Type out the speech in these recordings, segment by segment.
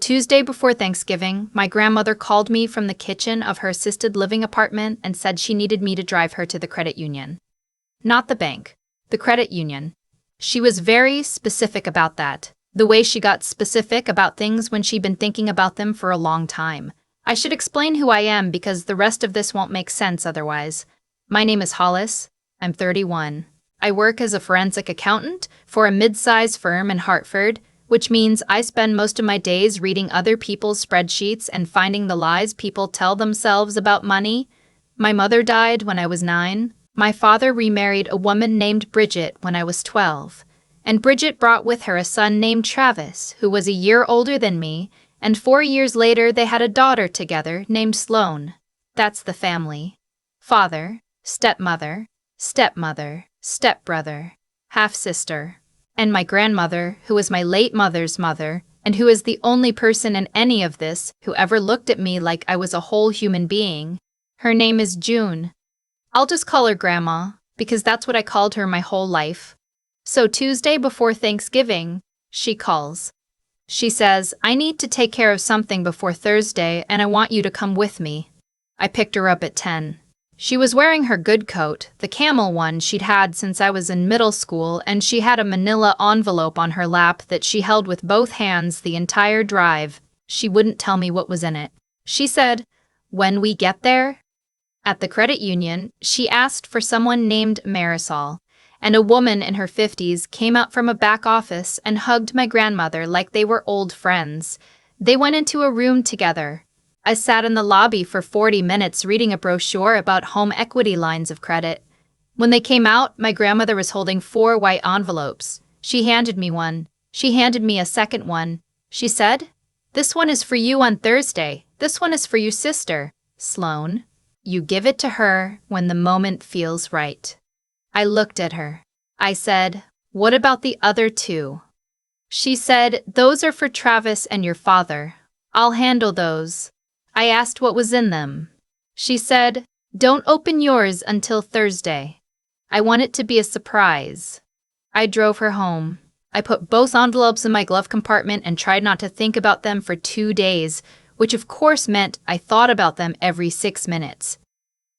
Tuesday before Thanksgiving, my grandmother called me from the kitchen of her assisted living apartment and said she needed me to drive her to the credit union. Not the bank, the credit union. She was very specific about that, the way she got specific about things when she'd been thinking about them for a long time. I should explain who I am because the rest of this won't make sense otherwise. My name is Hollis. I'm 31. I work as a forensic accountant for a mid-sized firm in Hartford, which means I spend most of my days reading other people's spreadsheets and finding the lies people tell themselves about money. My mother died when I was 9. My father remarried a woman named Bridget when I was 12. And Bridget brought with her a son named Travis, who was a year older than me, and 4 years later they had a daughter together named Sloane. That's the family. Father, stepmother, stepmother, stepbrother, half-sister. And my grandmother, who was my late mother's mother, and who is the only person in any of this who ever looked at me like I was a whole human being. Her name is June. I'll just call her Grandma, because that's what I called her my whole life. So Tuesday before Thanksgiving, she calls. She says, I need to take care of something before Thursday, and I want you to come with me. I picked her up at 10. She was wearing her good coat, the camel one she'd had since I was in middle school, and she had a manila envelope on her lap that she held with both hands the entire drive. She wouldn't tell me what was in it. She said, when we get there? At the credit union, she asked for someone named Marisol, and a woman in her 50s came out from a back office and hugged my grandmother like they were old friends. They went into a room together. I sat in the lobby for 40 minutes reading a brochure about home equity lines of credit. When they came out, my grandmother was holding 4 white envelopes. She handed me one. She handed me a second one. She said, this one is for you on Thursday. This one is for your sister, Sloane. You give it to her when the moment feels right. I looked at her. I said, what about the other 2? She said, those are for Travis and your father. I'll handle those. I asked what was in them. She said, don't open yours until Thursday. I want it to be a surprise. I drove her home. I put both envelopes in my glove compartment and tried not to think about them for 2 days, which of course meant I thought about them every 6 minutes.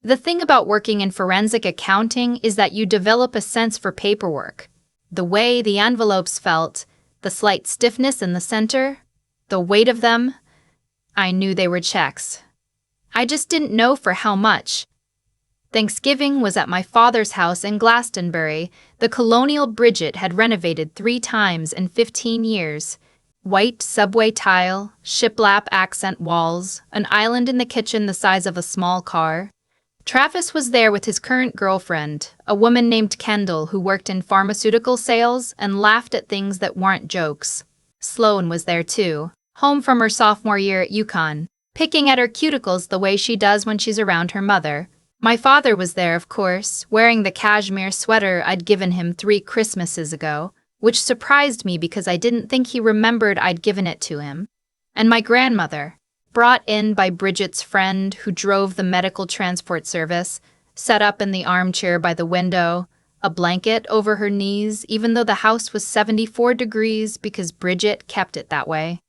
The thing about working in forensic accounting is that you develop a sense for paperwork. The way the envelopes felt, the slight stiffness in the center, the weight of them. I knew they were checks. I just didn't know for how much. Thanksgiving was at my father's house in Glastonbury. The colonial Bridget had renovated 3 times in 15 years. White subway tile, shiplap accent walls, an island in the kitchen the size of a small car. Travis was there with his current girlfriend, a woman named Kendall who worked in pharmaceutical sales and laughed at things that weren't jokes. Sloane was there too, home from her sophomore year at UConn, picking at her cuticles the way she does when she's around her mother. My father was there, of course, wearing the cashmere sweater I'd given him 3 Christmases ago, which surprised me because I didn't think he remembered I'd given it to him. And my grandmother, brought in by Bridget's friend who drove the medical transport service, sat up in the armchair by the window, a blanket over her knees even though the house was 74 degrees because Bridget kept it that way.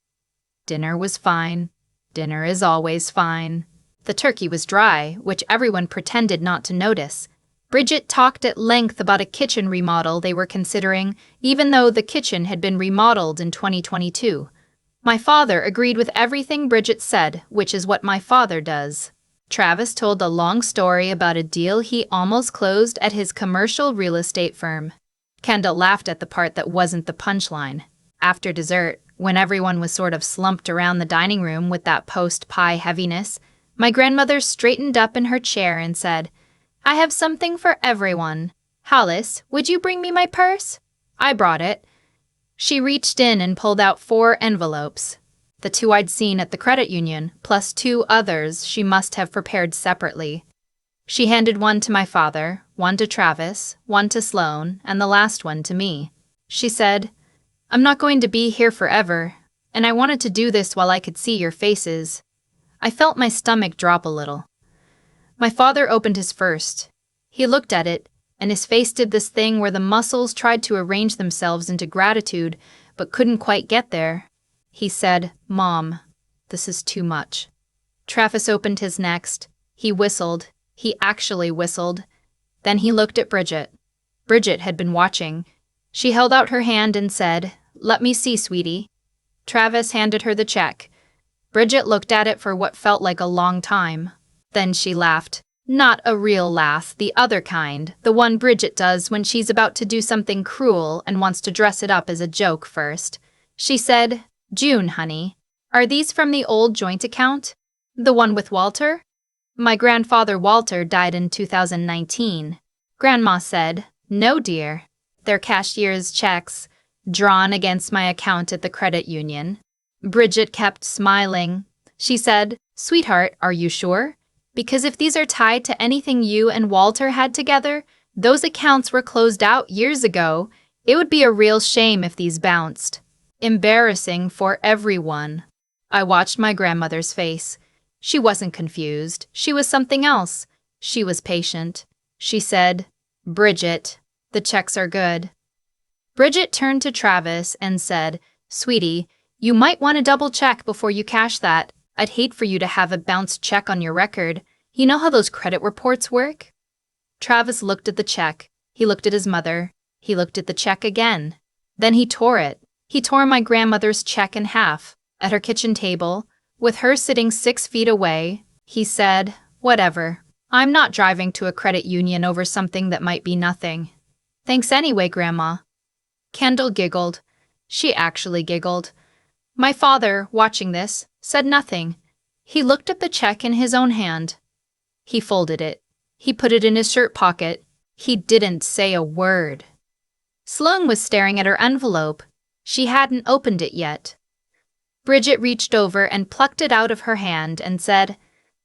Dinner was fine. Dinner is always fine. The turkey was dry, which everyone pretended not to notice. Bridget talked at length about a kitchen remodel they were considering, even though the kitchen had been remodeled in 2022. My father agreed with everything Bridget said, which is what my father does. Travis told a long story about a deal he almost closed at his commercial real estate firm. Kendall laughed at the part that wasn't the punchline. After dessert, when everyone was sort of slumped around the dining room with that post-pie heaviness, my grandmother straightened up in her chair and said, I have something for everyone. Hollis, would you bring me my purse? I brought it. She reached in and pulled out 4 envelopes. The 2 I'd seen at the credit union, plus 2 others she must have prepared separately. She handed one to my father, one to Travis, one to Sloane, and the last one to me. She said, I'm not going to be here forever, and I wanted to do this while I could see your faces. I felt my stomach drop a little. My father opened his first. He looked at it, and his face did this thing where the muscles tried to arrange themselves into gratitude, but couldn't quite get there. He said, "Mom, this is too much." Travis opened his next. He whistled. He actually whistled. Then he looked at Bridget. Bridget had been watching. She held out her hand and said, "Let me see, sweetie." Travis handed her the check. Bridget looked at it for what felt like a long time. Then she laughed. Not a real laugh, the other kind, the one Bridget does when she's about to do something cruel and wants to dress it up as a joke first. She said, "June, honey, are these from the old joint account? The one with Walter?" "My grandfather Walter died in 2019. Grandma said, "No, dear. They're cashier's checks, drawn against my account at the credit union." Bridget kept smiling. She said, "Sweetheart, are you sure? Because if these are tied to anything you and Walter had together, those accounts were closed out years ago. It would be a real shame if these bounced. Embarrassing for everyone." I watched my grandmother's face. She wasn't confused. She was something else. She was patient. She said, "Bridget, the checks are good." Bridget turned to Travis and said, "Sweetie, you might want to double check before you cash that. I'd hate for you to have a bounced check on your record. You know how those credit reports work?" Travis looked at the check. He looked at his mother. He looked at the check again. Then he tore it. He tore my grandmother's check in half. At her kitchen table, with her sitting 6 feet away, he said, "Whatever. I'm not driving to a credit union over something that might be nothing." "Thanks anyway, Grandma." Kendall giggled. She actually giggled. My father, watching this, said nothing. He looked at the check in his own hand. He folded it. He put it in his shirt pocket. He didn't say a word. Sloane was staring at her envelope. She hadn't opened it yet. Bridget reached over and plucked it out of her hand and said,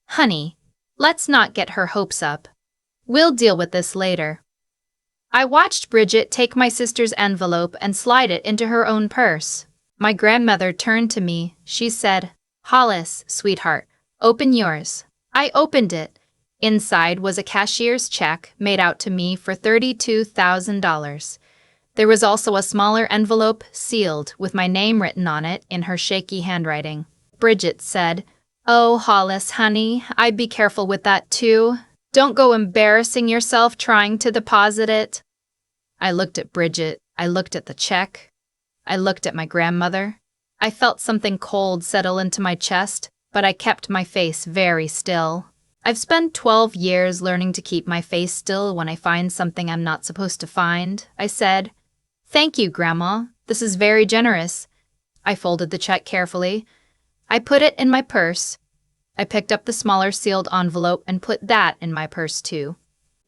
"Honey, let's not get her hopes up. We'll deal with this later." I watched Bridget take my sister's envelope and slide it into her own purse. My grandmother turned to me. She said, "Hollis, sweetheart, open yours." I opened it. Inside was a cashier's check made out to me for $32,000. There was also a smaller envelope sealed with my name written on it in her shaky handwriting. Bridget said, "Oh, Hollis, honey, I'd be careful with that too. Don't go embarrassing yourself trying to deposit it." I looked at Bridget. I looked at the check. I looked at my grandmother. I felt something cold settle into my chest, but I kept my face very still. I've spent 12 years learning to keep my face still when I find something I'm not supposed to find. I said, "Thank you, Grandma. This is very generous." I folded the check carefully. I put it in my purse. I picked up the smaller sealed envelope and put that in my purse too.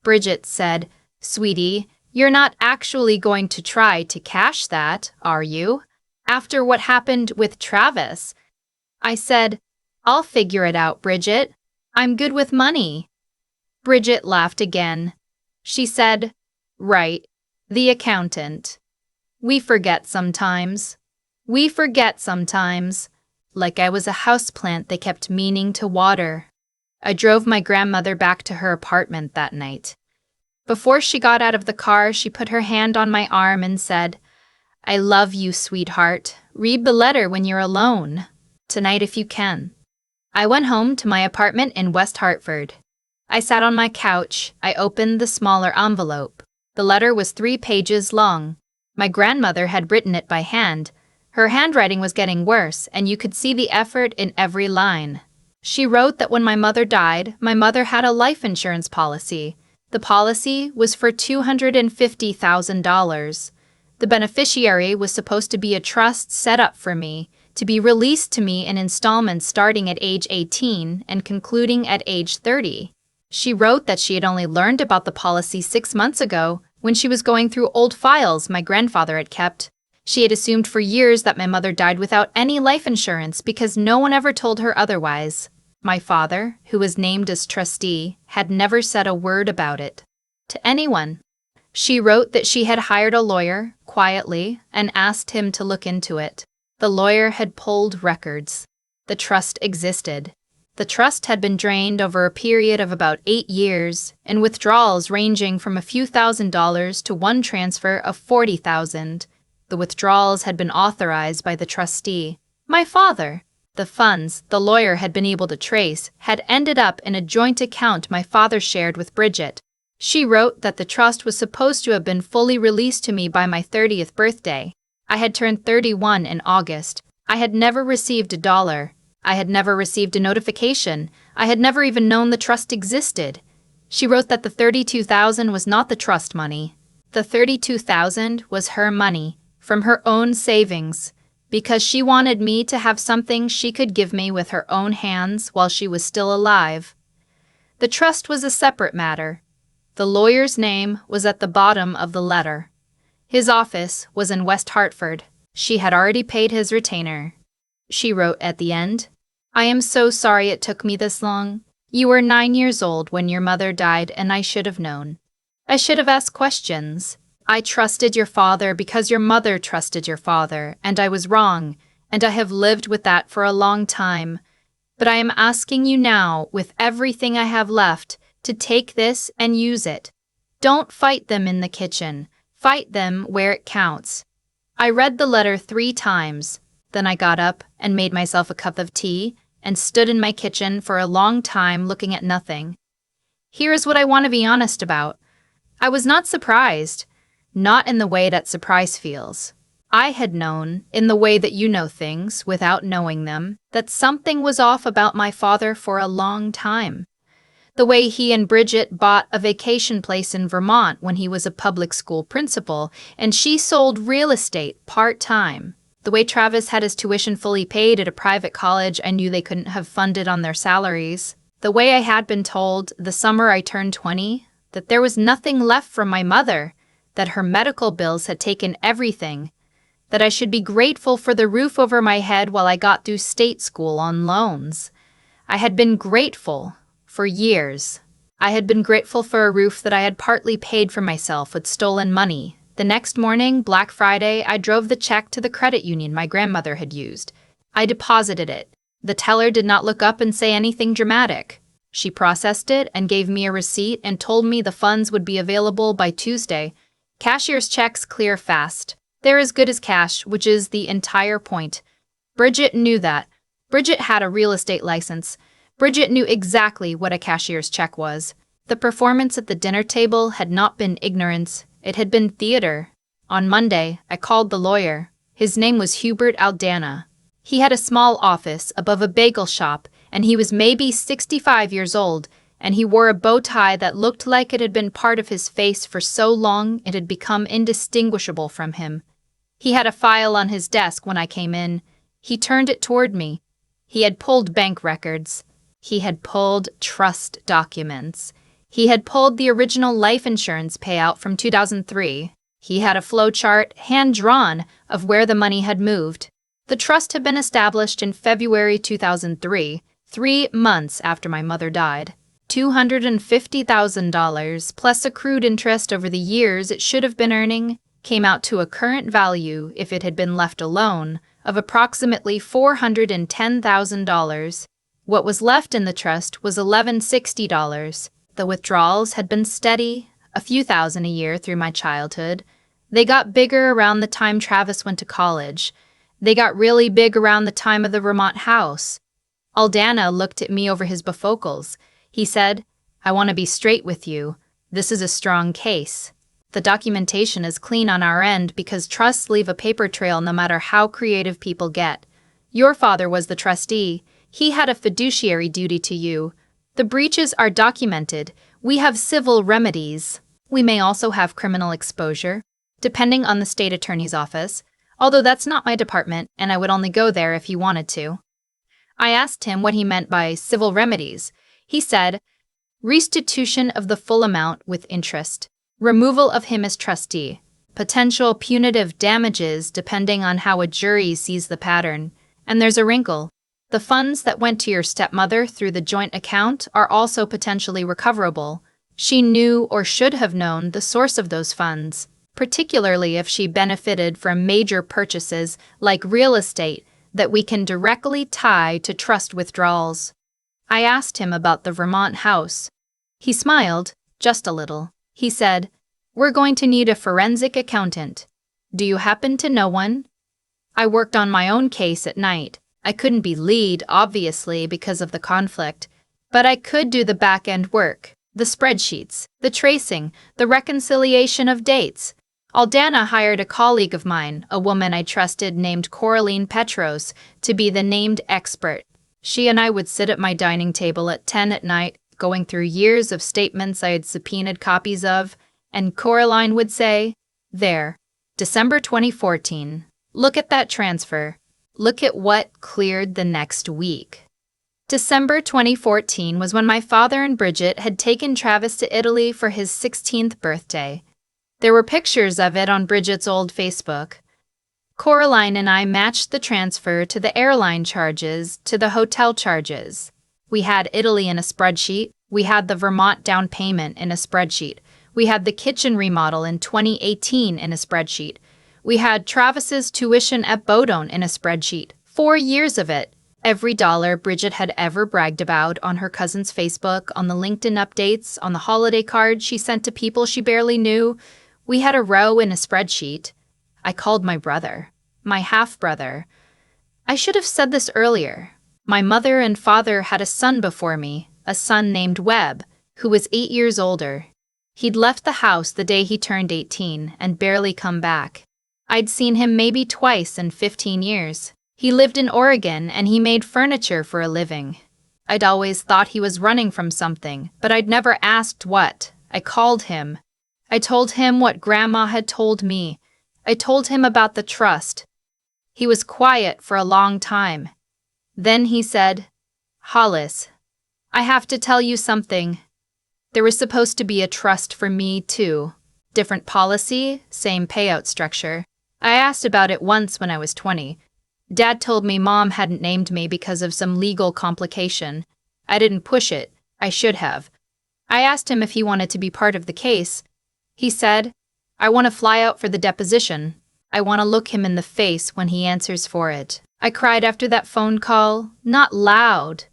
Bridget said, "Sweetie, you're not actually going to try to cash that, are you? After what happened with Travis?" I said, "I'll figure it out, Bridget. I'm good with money." Bridget laughed again. She said, "Right, the accountant. We forget sometimes. We forget sometimes." Like I was a houseplant they kept meaning to water. I drove my grandmother back to her apartment that night. Before she got out of the car, she put her hand on my arm and said, "I love you, sweetheart. Read the letter when you're alone. Tonight if you can." I went home to my apartment in West Hartford. I sat on my couch. I opened the smaller envelope. The letter was 3 pages long. My grandmother had written it by hand. Her handwriting was getting worse, and you could see the effort in every line. She wrote that when my mother died, my mother had a life insurance policy. The policy was for $250,000. The beneficiary was supposed to be a trust set up for me, to be released to me in installments starting at age 18 and concluding at age 30. She wrote that she had only learned about the policy 6 months ago when she was going through old files my grandfather had kept. She had assumed for years that my mother died without any life insurance because no one ever told her otherwise. My father, who was named as trustee, had never said a word about it to anyone. She wrote that she had hired a lawyer, quietly, and asked him to look into it. The lawyer had pulled records. The trust existed. The trust had been drained over a period of about 8 years, and withdrawals ranging from a few $1,000s to one transfer of $40,000. The withdrawals had been authorized by the trustee. My father. The funds the lawyer had been able to trace had ended up in a joint account my father shared with Bridget. She wrote that the trust was supposed to have been fully released to me by my 30th birthday. I had turned 31 in August. I had never received $1. I had never received a notification. I had never even known the trust existed. She wrote that the $32,000 was not the trust money. The $32,000 was her money, from her own savings, because she wanted me to have something she could give me with her own hands while she was still alive. The trust was a separate matter. The lawyer's name was at the bottom of the letter. His office was in West Hartford. She had already paid his retainer. She wrote at the end, "I am so sorry it took me this long. You were 9 years old when your mother died, and I should have known. I should have asked questions. I trusted your father because your mother trusted your father, and I was wrong, and I have lived with that for a long time. But I am asking you now, with everything I have left, to take this and use it. Don't fight them in the kitchen. Fight them where it counts." I read the letter 3 times. Then I got up and made myself a cup of tea and stood in my kitchen for a long time looking at nothing. Here is what I want to be honest about. I was not surprised, not in the way that surprise feels. I had known, in the way that you know things without knowing them, that something was off about my father for a long time. The way he and Bridget bought a vacation place in Vermont when he was a public school principal, and she sold real estate part-time. The way Travis had his tuition fully paid at a private college I knew they couldn't have funded on their salaries. The way I had been told the summer I turned 20 that there was nothing left from my mother, that her medical bills had taken everything, that I should be grateful for the roof over my head while I got through state school on loans. I had been grateful for years. I had been grateful for a roof that I had partly paid for myself with stolen money. The next morning, Black Friday, I drove the check to the credit union my grandmother had used. I deposited it. The teller did not look up and say anything dramatic. She processed it and gave me a receipt and told me the funds would be available by Tuesday. Cashier's checks clear fast. They're as good as cash, which is the entire point. Bridget knew that. Bridget had a real estate license. Bridget knew exactly what a cashier's check was. The performance at the dinner table had not been ignorance. It had been theater. On Monday, I called the lawyer. His name was Hubert Aldana. He had a small office above a bagel shop, and he was maybe 65 years old, and he wore a bow tie that looked like it had been part of his face for so long it had become indistinguishable from him. He had a file on his desk when I came in. He turned it toward me. He had pulled bank records. He had pulled trust documents. He had pulled the original life insurance payout from 2003. He had a flowchart, hand-drawn, of where the money had moved. The trust had been established in February 2003, 3 months after my mother died. $250,000 plus accrued interest over the years it should have been earning came out to a current value, if it had been left alone, of approximately $410,000. What was left in the trust was $1,160. The withdrawals had been steady, a few thousand a year through my childhood. They got bigger around the time Travis went to college. They got really big around the time of the Vermont house. Aldana looked at me over his bifocals. He said, "I want to be straight with you. This is a strong case. The documentation is clean on our end because trusts leave a paper trail no matter how creative people get. Your father was the trustee. He had a fiduciary duty to you. The breaches are documented. We have civil remedies. We may also have criminal exposure, depending on the state attorney's office, although that's not my department and I would only go there if he wanted to." I asked him what he meant by civil remedies. He said, "Restitution of the full amount with interest, removal of him as trustee, potential punitive damages depending on how a jury sees the pattern, and there's a wrinkle. The funds that went to your stepmother through the joint account are also potentially recoverable. She knew or should have known the source of those funds, particularly if she benefited from major purchases like real estate that we can directly tie to trust withdrawals." I asked him about the Vermont house. He smiled, just a little. He said, "We're going to need a forensic accountant. Do you happen to know one?" I worked on my own case at night. I couldn't be lead, obviously, because of the conflict, but I could do the back-end work, the spreadsheets, the tracing, the reconciliation of dates. Aldana hired a colleague of mine, a woman I trusted named Coraline Petros, to be the named expert. She and I would sit at my dining table at 10 at night, going through years of statements I had subpoenaed copies of, and Coraline would say, "There, December 2014. Look at that transfer. Look at what cleared the next week." December 2014 was when my father and Bridget had taken Travis to Italy for his 16th birthday. There were pictures of it on Bridget's old Facebook. Coraline and I matched the transfer to the airline charges to the hotel charges. We had Italy in a spreadsheet. We had the Vermont down payment in a spreadsheet. We had the kitchen remodel in 2018 in a spreadsheet. We had Travis's tuition at Bodone in a spreadsheet. 4 years of it. Every dollar Bridget had ever bragged about on her cousin's Facebook, on the LinkedIn updates, on the holiday cards she sent to people she barely knew. We had a row in a spreadsheet. I called my brother, my half-brother. I should have said this earlier. My mother and father had a son before me, a son named Webb, who was 8 years older. He'd left the house the day he turned 18 and barely come back. I'd seen him maybe twice in 15 years. He lived in Oregon and he made furniture for a living. I'd always thought he was running from something, but I'd never asked what. I called him. I told him what Grandma had told me. I told him about the trust. He was quiet for a long time. Then he said, "Hollis, I have to tell you something. There was supposed to be a trust for me, too. Different policy, same payout structure. I asked about it once when I was 20. Dad told me Mom hadn't named me because of some legal complication. I didn't push it. I should have. I asked him if he wanted to be part of the case. He said, I want to fly out for the deposition. I want to look him in the face when he answers for it." I cried after that phone call, not loud,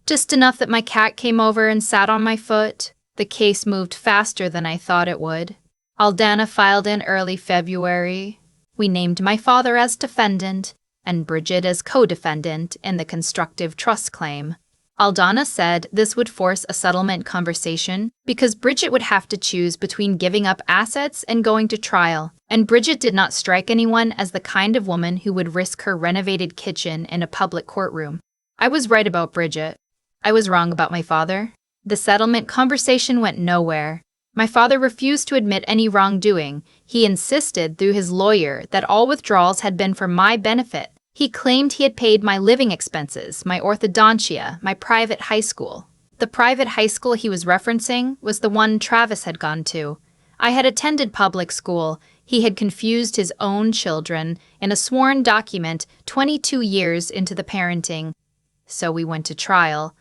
just enough that my cat came over and sat on my foot. The case moved faster than I thought it would. Aldana filed in early February. We named my father as defendant and Bridget as co-defendant in the constructive trust claim. Aldana said this would force a settlement conversation because Bridget would have to choose between giving up assets and going to trial, and Bridget did not strike anyone as the kind of woman who would risk her renovated kitchen in a public courtroom. I was right about Bridget. I was wrong about my father. The settlement conversation went nowhere. My father refused to admit any wrongdoing. He insisted through his lawyer that all withdrawals had been for my benefit. He claimed he had paid my living expenses, my orthodontia, my private high school. The private high school he was referencing was the one Travis had gone to. I had attended public school. He had confused his own children in a sworn document 22 years into the parenting. So we went to trial.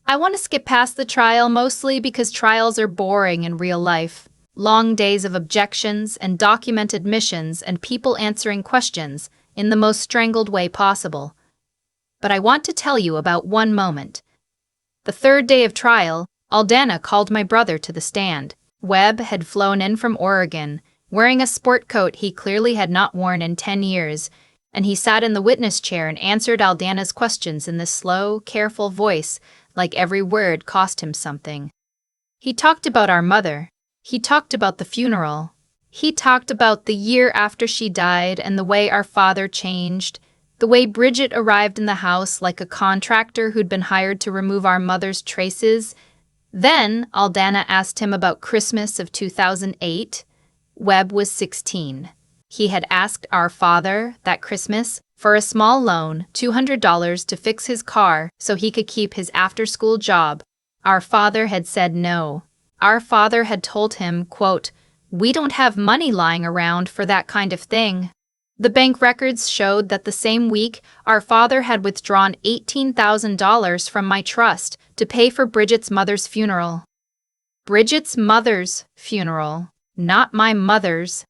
I want to skip past the trial mostly because trials are boring in real life. Long days of objections and document admissions and people answering questions in the most strangled way possible. But I want to tell you about one moment. The third day of trial, Aldana called my brother to the stand. Webb had flown in from Oregon, wearing a sport coat he clearly had not worn in 10 years, and he sat in the witness chair and answered Aldana's questions in this slow, careful voice, like every word cost him something. He talked about our mother. He talked about the funeral. He talked about the year after she died and the way our father changed, the way Bridget arrived in the house like a contractor who'd been hired to remove our mother's traces. Then Aldana asked him about Christmas of 2008. Webb was 16. He had asked our father that Christmas for a small loan, $200 to fix his car so he could keep his after-school job. Our father had said no. Our father had told him, quote, "We don't have money lying around for that kind of thing." The bank records showed that the same week, our father had withdrawn $18,000 from my trust to pay for Bridget's mother's funeral. Bridget's mother's funeral, not my mother's.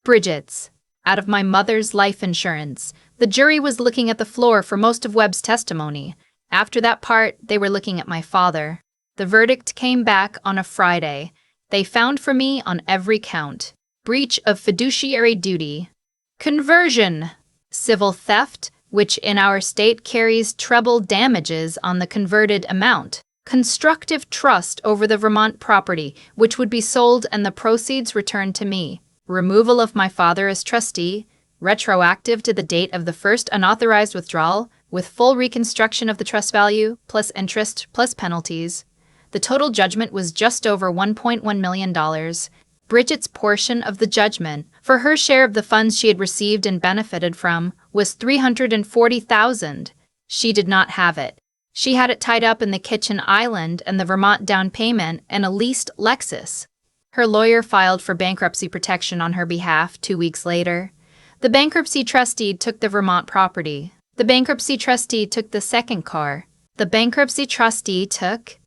Bridget's. Out of my mother's life insurance. The jury was looking at the floor for most of Webb's testimony. After that part, they were looking at my father. The verdict came back on a Friday. They found for me on every count. Breach of fiduciary duty. Conversion. civil theft, which in our state carries treble damages on the converted amount, constructive trust over the Vermont property, which would be sold and the proceeds returned to me, removal of my father as trustee, retroactive to the date of the first unauthorized withdrawal, with full reconstruction of the trust value, plus interest, plus penalties. The total judgment was just over $1.1 million. Bridget's portion of the judgment, for her share of the funds she had received and benefited from, was $340,000. She did not have it. She had it tied up in the kitchen island and the Vermont down payment and a leased Lexus. Her lawyer filed for bankruptcy protection on her behalf 2 weeks later. The bankruptcy trustee took the Vermont property. The bankruptcy trustee took the second car. The bankruptcy trustee took...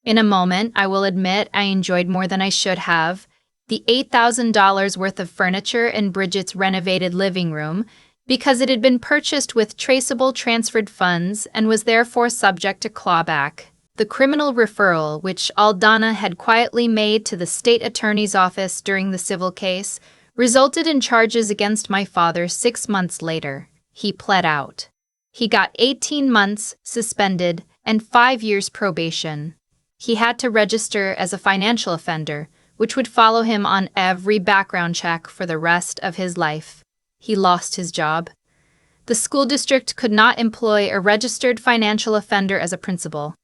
In a moment, I will admit I enjoyed more than I should have. The $8,000 worth of furniture in Bridget's renovated living room, because it had been purchased with traceable transferred funds and was therefore subject to clawback. The criminal referral, which Aldana had quietly made to the state attorney's office during the civil case, resulted in charges against my father 6 months later. He pled out. He got 18 months suspended and 5 years probation. He had to register as a financial offender, which would follow him on every background check for the rest of his life. He lost his job. The school district could not employ a registered financial offender as a principal.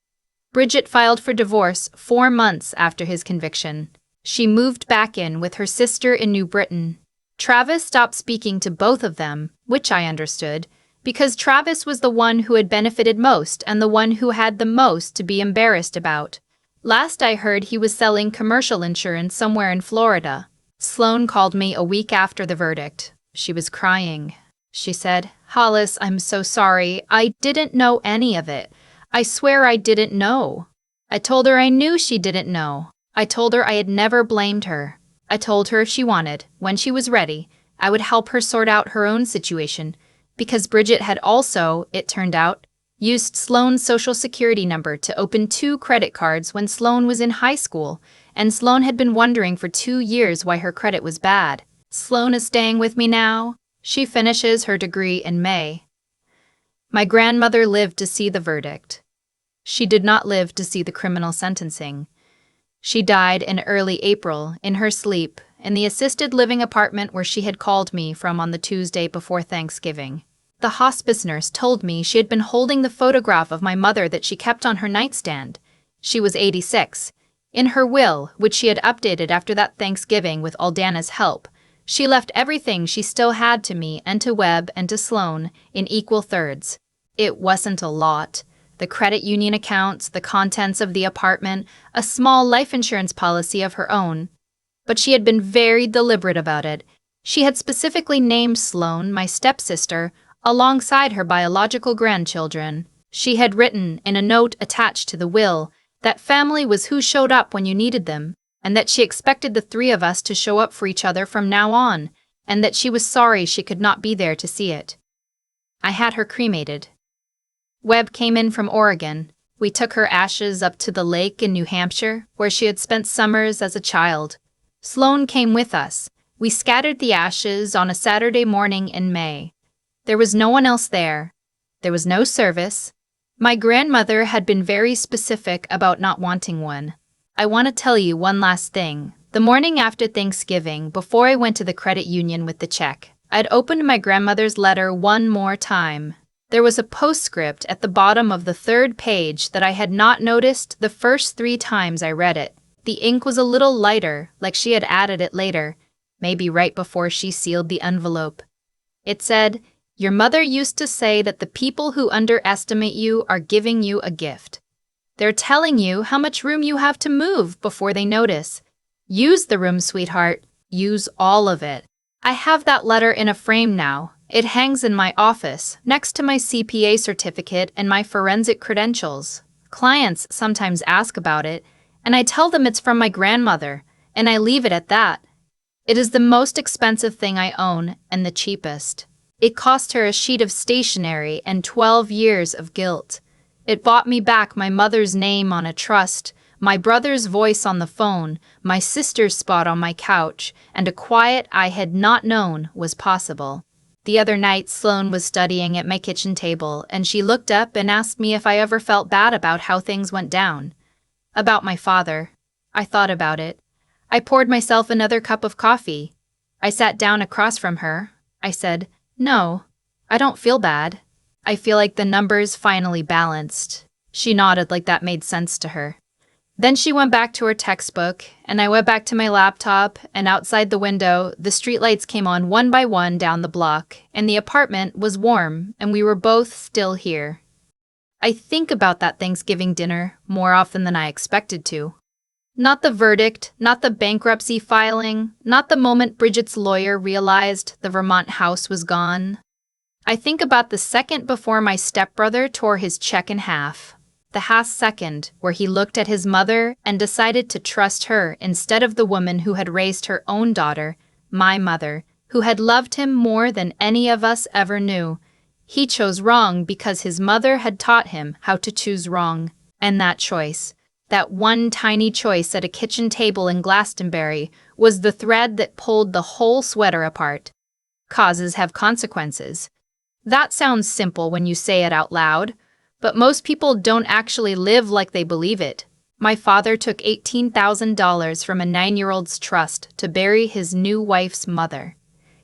Bridget filed for divorce 4 months after his conviction. She moved back in with her sister in New Britain. Travis stopped speaking to both of them, which I understood, because Travis was the one who had benefited most and the one who had the most to be embarrassed about. Last I heard, he was selling commercial insurance somewhere in Florida. Sloan called me a week after the verdict. She was crying. She said, "Hollis, I'm so sorry. I didn't know any of it. I swear I didn't know." I told her I knew she didn't know. I told her I had never blamed her. I told her if she wanted, when she was ready, I would help her sort out her own situation, because Bridget had also, it turned out, used Sloan's social security number to open 2 credit cards when Sloan was in high school, and Sloan had been wondering for 2 years why her credit was bad. Sloan is staying with me now. She finishes her degree in May. My grandmother lived to see the verdict. She did not live to see the criminal sentencing. She died in early April, in her sleep, in the assisted living apartment where she had called me from on the Tuesday before Thanksgiving. The hospice nurse told me she had been holding the photograph of my mother that she kept on her nightstand. She was 86. In her will, which she had updated after that Thanksgiving with Aldana's help, she left everything she still had to me and to Webb and to Sloan in equal thirds. It wasn't a lot. The credit union accounts, the contents of the apartment, a small life insurance policy of her own. But she had been very deliberate about it. She had specifically named Sloan, my stepsister, alongside her biological grandchildren. She had written, in a note attached to the will, that family was who showed up when you needed them, and that she expected the 3 of us to show up for each other from now on, and that she was sorry she could not be there to see it. I had her cremated. Webb came in from Oregon. We took her ashes up to the lake in New Hampshire, where she had spent summers as a child. Sloan came with us. We scattered the ashes on a Saturday morning in May. There was no one else there. There was no service. My grandmother had been very specific about not wanting one. I want to tell you one last thing. The morning after Thanksgiving, before I went to the credit union with the check, I'd opened my grandmother's letter one more time. There was a postscript at the bottom of the 3rd page that I had not noticed the first 3 times I read it. The ink was a little lighter, like she had added it later, maybe right before she sealed the envelope. It said, "Your mother used to say that the people who underestimate you are giving you a gift. They're telling you how much room you have to move before they notice. Use the room, sweetheart. Use all of it." I have that letter in a frame now. It hangs in my office, next to my CPA certificate and my forensic credentials. Clients sometimes ask about it, and I tell them it's from my grandmother, and I leave it at that. It is the most expensive thing I own, and the cheapest. It cost her a sheet of stationery and 12 years of guilt. It bought me back my mother's name on a trust, my brother's voice on the phone, my sister's spot on my couch, and a quiet I had not known was possible. The other night, Sloane was studying at my kitchen table, and she looked up and asked me if I ever felt bad about how things went down. About my father. I thought about it. I poured myself another cup of coffee. I sat down across from her. I said, "No, I don't feel bad. I feel like the numbers finally balanced." She nodded like that made sense to her. Then she went back to her textbook, and I went back to my laptop, and outside the window, the streetlights came on one by one down the block, and the apartment was warm, and we were both still here. I think about that Thanksgiving dinner more often than I expected to. Not the verdict, not the bankruptcy filing, not the moment Bridget's lawyer realized the Vermont house was gone. I think about the second before my stepbrother tore his check in half. The half second where he looked at his mother and decided to trust her instead of the woman who had raised her own daughter, my mother, who had loved him more than any of us ever knew. He chose wrong because his mother had taught him how to choose wrong. And that choice, that one tiny choice at a kitchen table in Glastonbury, was the thread that pulled the whole sweater apart. Causes have consequences. That sounds simple when you say it out loud, but most people don't actually live like they believe it. My father took $18,000 from a 9-year-old's trust to bury his new wife's mother.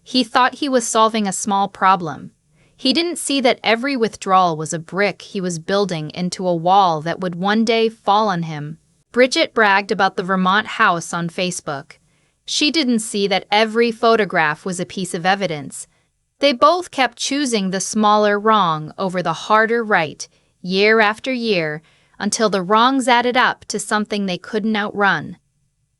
He thought he was solving a small problem. He didn't see that every withdrawal was a brick he was building into a wall that would one day fall on him. Bridget bragged about the Vermont house on Facebook. She didn't see that every photograph was a piece of evidence. They both kept choosing the smaller wrong over the harder right, year after year, until the wrongs added up to something they couldn't outrun.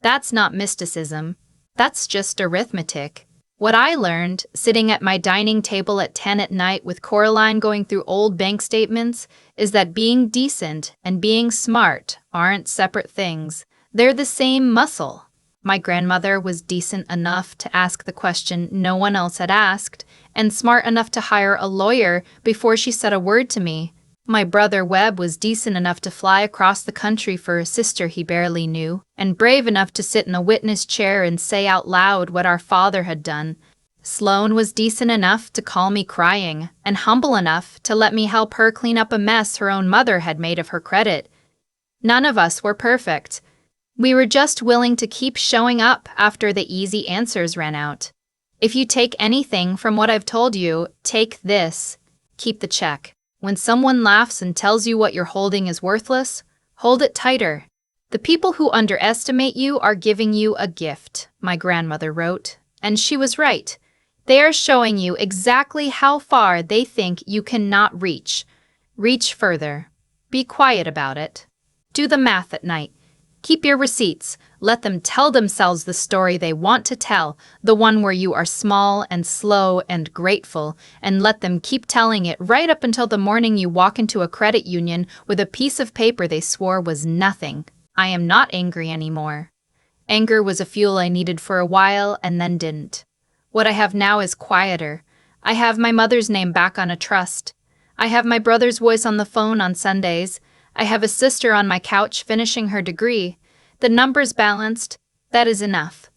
That's not mysticism. That's just arithmetic. What I learned, sitting at my dining table at 10 at night with Coraline going through old bank statements, is that being decent and being smart aren't separate things. They're the same muscle. My grandmother was decent enough to ask the question no one else had asked, and smart enough to hire a lawyer before she said a word to me. My brother Webb was decent enough to fly across the country for a sister he barely knew, and brave enough to sit in a witness chair and say out loud what our father had done. Sloane was decent enough to call me crying, and humble enough to let me help her clean up a mess her own mother had made of her credit. None of us were perfect. We were just willing to keep showing up after the easy answers ran out. If you take anything from what I've told you, take this. Keep the check. When someone laughs and tells you what you're holding is worthless, hold it tighter. The people who underestimate you are giving you a gift, my grandmother wrote, and she was right. They are showing you exactly how far they think you cannot reach. Reach further. Be quiet about it. Do the math at night. Keep your receipts. Let them tell themselves the story they want to tell, the one where you are small and slow and grateful, and let them keep telling it right up until the morning you walk into a credit union with a piece of paper they swore was nothing. I am not angry anymore. Anger was a fuel I needed for a while and then didn't. What I have now is quieter. I have my mother's name back on a trust. I have my brother's voice on the phone on Sundays. I have a sister on my couch finishing her degree. The numbers balanced. That is enough.